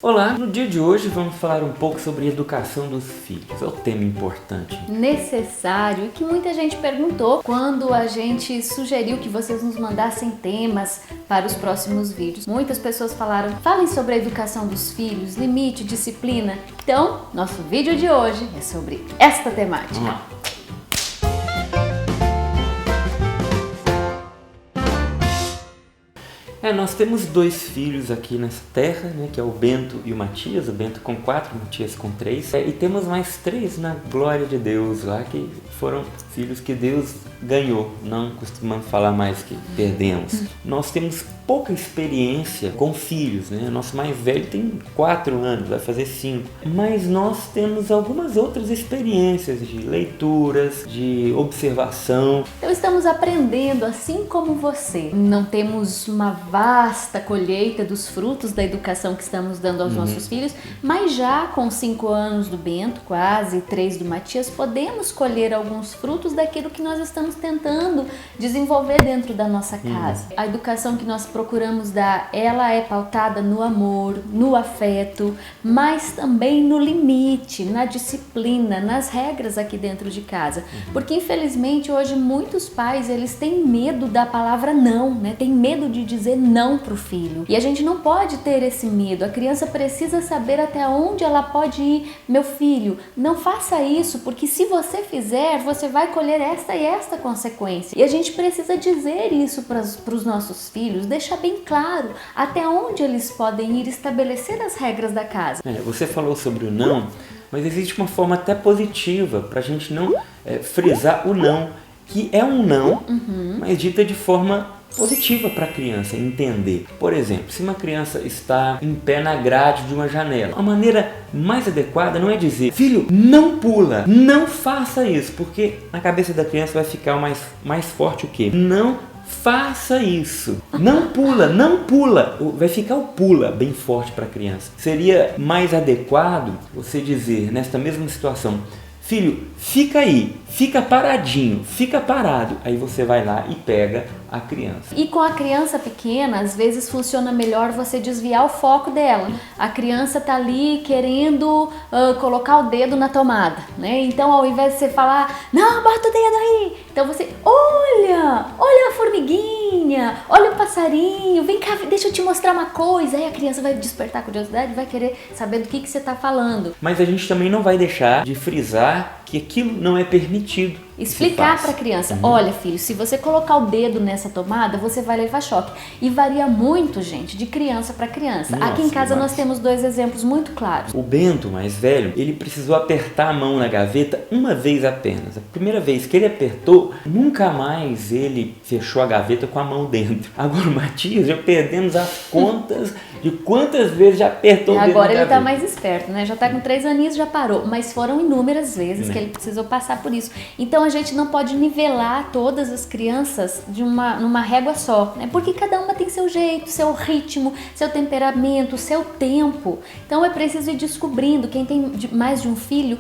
Olá, no dia de hoje vamos falar um pouco sobre a educação dos filhos. É um tema importante, necessário e que muita gente perguntou quando a gente sugeriu que vocês nos mandassem temas para os próximos vídeos. Muitas pessoas falaram, falem sobre a educação dos filhos, limite, disciplina. Então, nosso vídeo de hoje é sobre esta temática. Vamos lá. Nós temos dois filhos aqui nessa terra, né, que é o Bento e o Matias, o Bento com 4, o Matias com 3, e temos mais 3 na glória de Deus lá, que foram filhos que Deus ganhou, não costumamos falar mais que perdemos. Nós temos pouca experiência com filhos, né? Nosso mais velho tem 4 anos, vai fazer 5, mas nós temos algumas outras experiências de leituras, de observação. Então estamos aprendendo assim como você. Não temos uma vasta colheita dos frutos da educação que estamos dando aos nossos filhos, mas já com 5 anos do Bento, quase 3 do Matias, podemos colher alguns frutos daquilo que nós estamos tentando desenvolver dentro da nossa casa. A educação que nós procuramos dar, ela é pautada no amor, no afeto, mas também no limite, na disciplina, nas regras aqui dentro de casa. Porque infelizmente hoje muitos pais, eles têm medo da palavra não, né? Tem medo de dizer não pro filho. E a gente não pode ter esse medo. A criança precisa saber até onde ela pode ir. Meu filho, não faça isso, porque se você fizer, você vai colher esta e esta consequência. E a gente precisa dizer isso para os nossos filhos, deixar bem claro até onde eles podem ir, estabelecer as regras da casa. Você falou sobre o não, mas existe uma forma até positiva para a gente não frisar o não, que é um não, mas dita de forma positiva para a criança entender. Por exemplo, se uma criança está em pé na grade de uma janela, a maneira mais adequada não é dizer, filho, não pula, não faça isso, porque na cabeça da criança vai ficar mais forte o quê? Não faça isso, não pula, não pula, vai ficar o pula bem forte para a criança. Seria mais adequado você dizer nesta mesma situação, filho, fica aí, fica paradinho, fica parado. Aí você vai lá e pega a criança. E com a criança pequena, às vezes funciona melhor você desviar o foco dela. A criança tá ali querendo colocar o dedo na tomada, né? Então ao invés de você falar, não, bota o dedo aí. Então você, olha a formiguinha, olha o passarinho, vem cá, deixa eu te mostrar uma coisa. Aí a criança vai despertar a curiosidade, vai querer saber do que você tá falando. Mas a gente também não vai deixar de frisar que aquilo não é permitido. Explicar para a criança, olha filho, se você colocar o dedo nessa tomada, você vai levar choque. E varia muito, gente, de criança para criança. Nossa, aqui em casa nós temos 2 exemplos muito claros. O Bento, mais velho, ele precisou apertar a mão na gaveta uma vez apenas. A primeira vez que ele apertou, nunca mais ele fechou a gaveta com a mão dentro. Agora o Matias, já perdemos as contas de quantas vezes já apertou o dedo na Agora ele gaveta. tá mais esperto, né? Já tá com 3 aninhos, já parou. Mas foram inúmeras vezes que ele precisou passar por isso. Então a gente não pode nivelar todas as crianças numa régua só, né? Porque cada uma tem seu jeito, seu ritmo, seu temperamento, seu tempo. Então é preciso ir descobrindo, quem tem mais de um filho,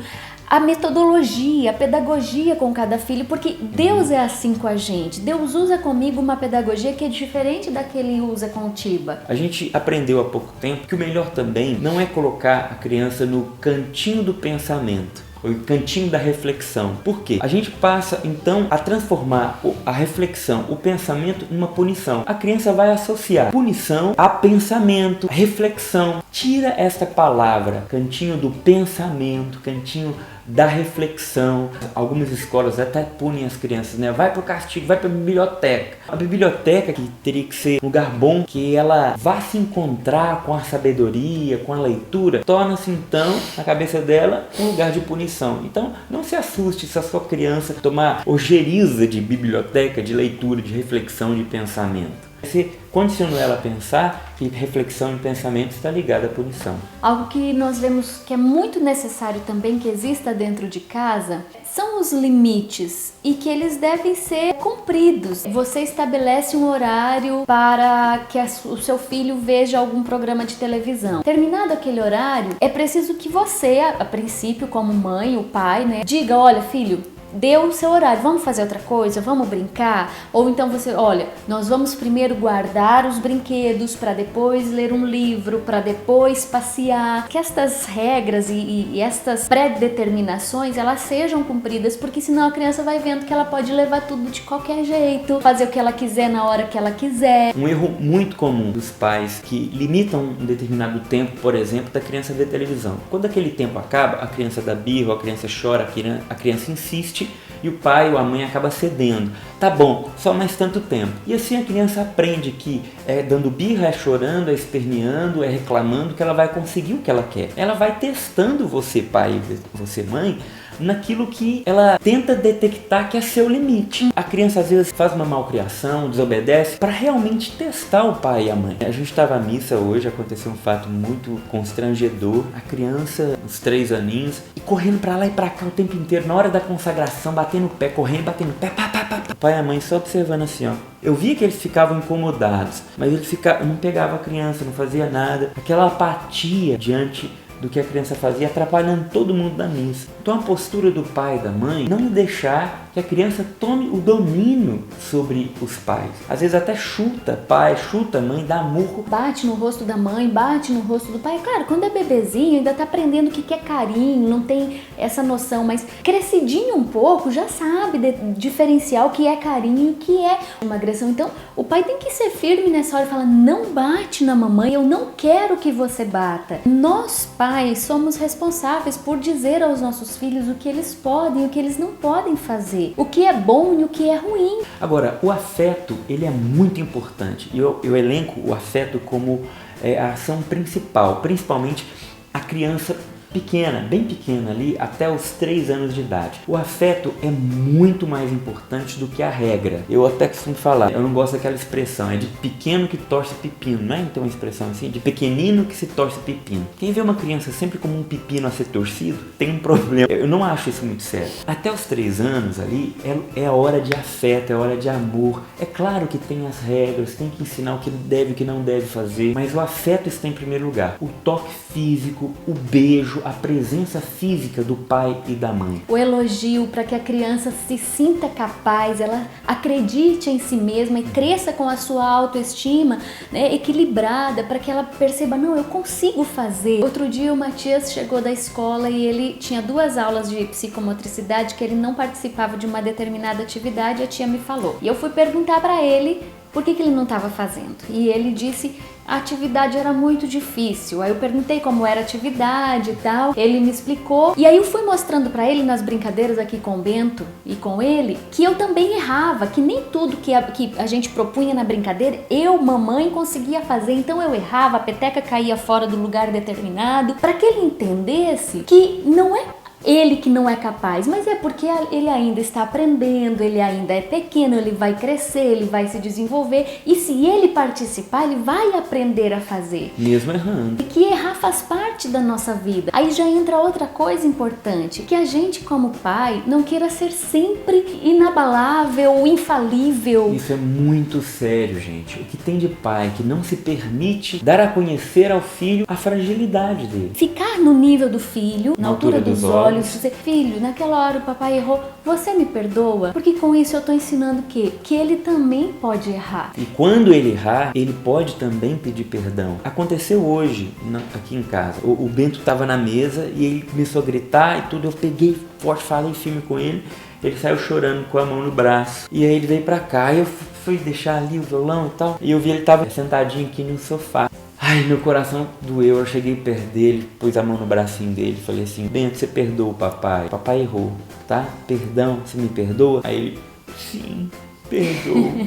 a metodologia, a pedagogia com cada filho, porque Deus é assim com a gente. Deus usa comigo uma pedagogia que é diferente da que Ele usa com o Tiba. A gente aprendeu há pouco tempo que o melhor também não é colocar a criança no cantinho do pensamento, o cantinho da reflexão. Por quê? A gente passa então a transformar a reflexão, o pensamento, numa punição. A criança vai associar punição a pensamento, a reflexão. Tira esta palavra, cantinho do pensamento, cantinho da reflexão. Algumas escolas até punem as crianças, né? Vai pro castigo, vai pra biblioteca. A biblioteca, que teria que ser um lugar bom, que ela vá se encontrar com a sabedoria, com a leitura, torna-se então, na cabeça dela, um lugar de punição. Então, não se assuste se a sua criança tomar ojeriza de biblioteca, de leitura, de reflexão, de pensamento. Você condicionou ela a pensar que reflexão e pensamento está ligado à punição. Algo que nós vemos que é muito necessário também que exista dentro de casa são os limites e que eles devem ser cumpridos. Você estabelece um horário para que o seu filho veja algum programa de televisão. Terminado aquele horário, é preciso que você, a princípio como mãe, o pai, né, diga, olha filho, deu o seu horário, vamos fazer outra coisa, vamos brincar? Ou então você, olha, nós vamos primeiro guardar os brinquedos para depois ler um livro, para depois passear. Que estas regras e estas pré-determinações, elas sejam cumpridas, porque senão a criança vai vendo que ela pode levar tudo de qualquer jeito, fazer o que ela quiser na hora que ela quiser. Um erro muito comum dos pais que limitam um determinado tempo, por exemplo, da criança ver televisão. Quando aquele tempo acaba, a criança dá birro, a criança chora, a criança insiste e o pai ou a mãe acaba cedendo. Tá bom, só mais tanto tempo. E assim a criança aprende que é dando birra, é chorando, é esperneando, é reclamando que ela vai conseguir o que ela quer. Ela vai testando você, pai, você, mãe, naquilo que ela tenta detectar que é seu limite. A criança às vezes faz uma malcriação, desobedece, para realmente testar o pai e a mãe. A gente estava à missa hoje, aconteceu um fato muito constrangedor. A criança, uns 3 aninhos, e correndo para lá e para cá o tempo inteiro, na hora da consagração, batendo o pé, correndo, batendo o pé, pá, pá, pá. O pai e a mãe só observando assim, ó. Eu via que eles ficavam incomodados, mas eles não pegavam a criança, não fazia nada. Aquela apatia diante do que a criança fazia, atrapalhando todo mundo da missa. Então a postura do pai e da mãe não deixar que a criança tome o domínio sobre os pais. Às vezes até chuta pai, chuta mãe, dá murro. Bate no rosto da mãe, bate no rosto do pai. Claro, quando é bebezinho ainda tá aprendendo o que é carinho, não tem essa noção, mas crescidinho um pouco já sabe diferenciar o que é carinho e o que é uma agressão. Então o pai tem que ser firme nessa hora e falar, não bate na mamãe, eu não quero que você bata. Nós pais somos responsáveis por dizer aos nossos filhos o que eles podem e o que eles não podem fazer, o que é bom e o que é ruim. Agora, o afeto, ele é muito importante. Eu elenco o afeto como a ação principal, principalmente a criança pequena, bem pequena ali, até os 3 anos de idade. O afeto é muito mais importante do que a regra. Eu até costumo falar, eu não gosto daquela expressão, é de pequeno que torce pepino, não é? Então uma expressão assim, de pequenino que se torce pepino. Quem vê uma criança sempre como um pepino a ser torcido, tem um problema. Eu não acho isso muito sério. Até os 3 anos ali, é a hora de afeto, é a hora de amor. É claro que tem as regras, tem que ensinar o que deve e o que não deve fazer, mas o afeto está em primeiro lugar. O toque físico, o beijo, a presença física do pai e da mãe. O elogio para que a criança se sinta capaz, ela acredite em si mesma e cresça com a sua autoestima, né, equilibrada, para que ela perceba, não, eu consigo fazer. Outro dia o Matias chegou da escola e ele tinha 2 aulas de psicomotricidade que ele não participava de uma determinada atividade e a tia me falou. E eu fui perguntar para ele por que ele não estava fazendo. E ele disse, a atividade era muito difícil. Aí eu perguntei como era a atividade e tal. Ele me explicou. E aí eu fui mostrando pra ele nas brincadeiras aqui com o Bento e com ele que eu também errava, que nem tudo que a gente propunha na brincadeira, eu, mamãe, conseguia fazer. Então eu errava, a peteca caía fora do lugar determinado. Para que ele entendesse que não é ele que não é capaz, mas é porque ele ainda está aprendendo, ele ainda é pequeno, ele vai crescer, ele vai se desenvolver e se ele participar, ele vai aprender a fazer. Mesmo errando. E que errar faz parte da nossa vida. Aí já entra outra coisa importante, que a gente como pai não queira ser sempre inabalável, infalível. Isso é muito sério, gente. O que tem de pai que não se permite dar a conhecer ao filho a fragilidade dele. Ficar no nível do filho, na altura dos olhos, dizer, filho, naquela hora o papai errou, você me perdoa? Porque com isso eu tô ensinando o quê? Que ele também pode errar. E quando ele errar, ele pode também pedir perdão. Aconteceu hoje, aqui em casa. O Bento tava na mesa e ele começou a gritar e tudo. Eu peguei forte, falei firme com ele. Ele saiu chorando com a mão no braço. E aí ele veio pra cá e eu fui deixar ali o violão e tal. E eu vi ele tava sentadinho aqui no sofá. Ai, meu coração doeu, eu cheguei perto dele, pus a mão no bracinho dele, falei assim, Bento, você perdoa o papai? Papai errou, tá? Perdão, você me perdoa? Aí ele, sim, perdoa.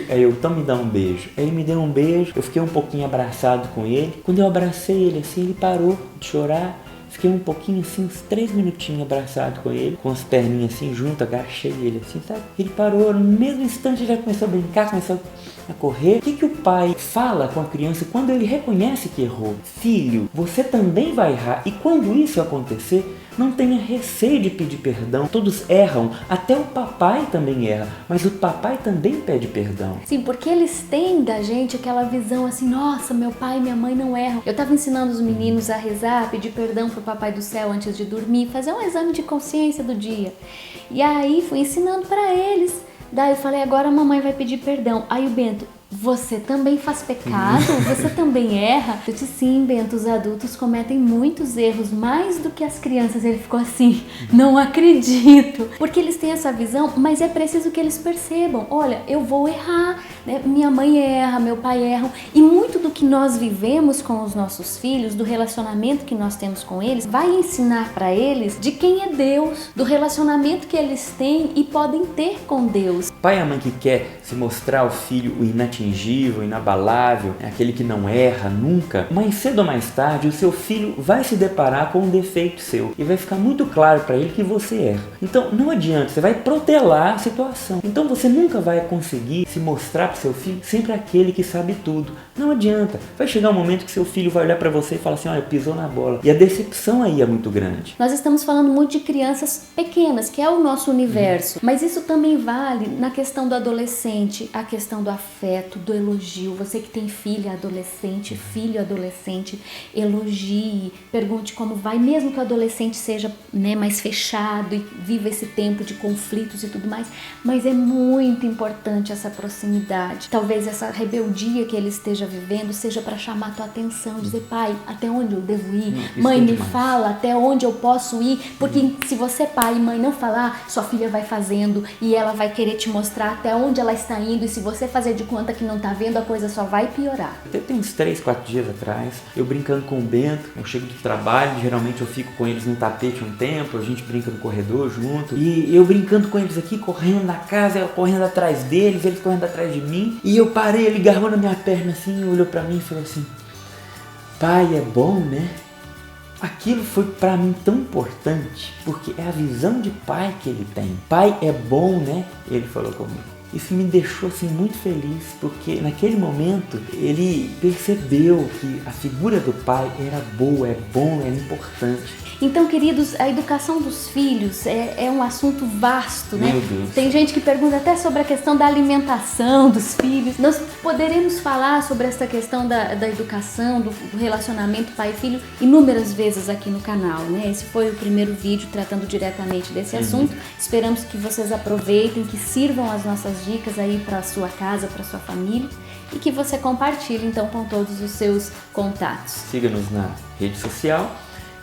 Aí eu, então me dá um beijo. Aí ele me deu um beijo, eu fiquei um pouquinho abraçado com ele. Quando eu abracei ele assim, ele parou de chorar. Fiquei um pouquinho assim, uns 3 minutinhos abraçado com ele, com as perninhas assim junto, agachei ele assim, sabe? Ele parou, no mesmo instante já começou a brincar, começou a correr, o que o pai fala com a criança quando ele reconhece que errou? Filho, você também vai errar, e quando isso acontecer, não tenha receio de pedir perdão. Todos erram, até o papai também erra, mas o papai também pede perdão. Sim, porque eles têm da gente aquela visão assim, nossa, meu pai e minha mãe não erram. Eu estava ensinando os meninos a rezar, pedir perdão pro papai do céu antes de dormir, fazer um exame de consciência do dia. E aí fui ensinando para eles. Daí eu falei, agora a mamãe vai pedir perdão. Aí o Bento, você também faz pecado? Você também erra? Eu disse, sim, Bento, os adultos cometem muitos erros, mais do que as crianças. Ele ficou assim, não acredito. Porque eles têm essa visão, mas é preciso que eles percebam. Olha, eu vou errar, né? Minha mãe erra, meu pai erra. E muito do que nós vivemos com os nossos filhos, do relacionamento que nós temos com eles, vai ensinar para eles de quem é Deus, do relacionamento que eles têm e podem ter com Deus. Pai e a mãe que quer se mostrar ao filho o inatingível, inabalável, aquele que não erra nunca, mais cedo ou mais tarde o seu filho vai se deparar com um defeito seu e vai ficar muito claro para ele que você erra. Então não adianta, você vai protelar a situação. Então você nunca vai conseguir se mostrar para seu filho sempre aquele que sabe tudo. Não adianta. Vai chegar um momento que seu filho vai olhar para você e falar assim, olha, pisou na bola. E a decepção aí é muito grande. Nós estamos falando muito de crianças pequenas, que é o nosso universo. Mas isso também vale na questão do adolescente, a questão do afeto, do elogio. Você que tem filha adolescente, filho adolescente, elogie, pergunte como vai, mesmo que o adolescente seja, né, mais fechado e viva esse tempo de conflitos e tudo mais. Mas é muito importante essa proximidade. Talvez essa rebeldia que ele esteja vivendo seja para chamar a tua atenção, dizer, pai, até onde eu devo ir? Mãe, me fala até onde eu posso ir, porque se você, pai e mãe, não falar, sua filha vai fazendo e ela vai querer te mostrar até onde ela está indo, e se você fazer de conta que não tá vendo, a coisa só vai piorar. Tem uns 3, 4 dias atrás, eu brincando com o Bento, eu chego do trabalho, geralmente eu fico com eles no tapete um tempo, a gente brinca no corredor junto, e eu brincando com eles aqui, correndo na casa, eu correndo atrás deles, eles correndo atrás de mim, e eu parei, ele agarrou na minha perna assim, olhou pra mim e falou assim, pai, é bom, né? Aquilo foi pra mim tão importante, porque é a visão de pai que ele tem. Pai é bom, né? Ele falou comigo. Isso me deixou assim muito feliz, porque naquele momento ele percebeu que a figura do pai era boa, é bom, era importante. Então, queridos, a educação dos filhos é um assunto vasto, né? Meu Deus. Tem gente que pergunta até sobre a questão da alimentação dos filhos. Nós poderemos falar sobre essa questão da educação, do relacionamento pai e filho inúmeras vezes aqui no canal, né? Esse foi o primeiro vídeo tratando diretamente desse assunto. Esperamos que vocês aproveitem, que sirvam as nossas dicas aí para a sua casa, para a sua família, e que você compartilhe então com todos os seus contatos. Siga-nos na rede social.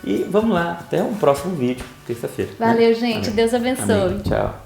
E vamos lá, até um próximo vídeo, terça-feira. Valeu, gente. Deus abençoe. Amém. Tchau.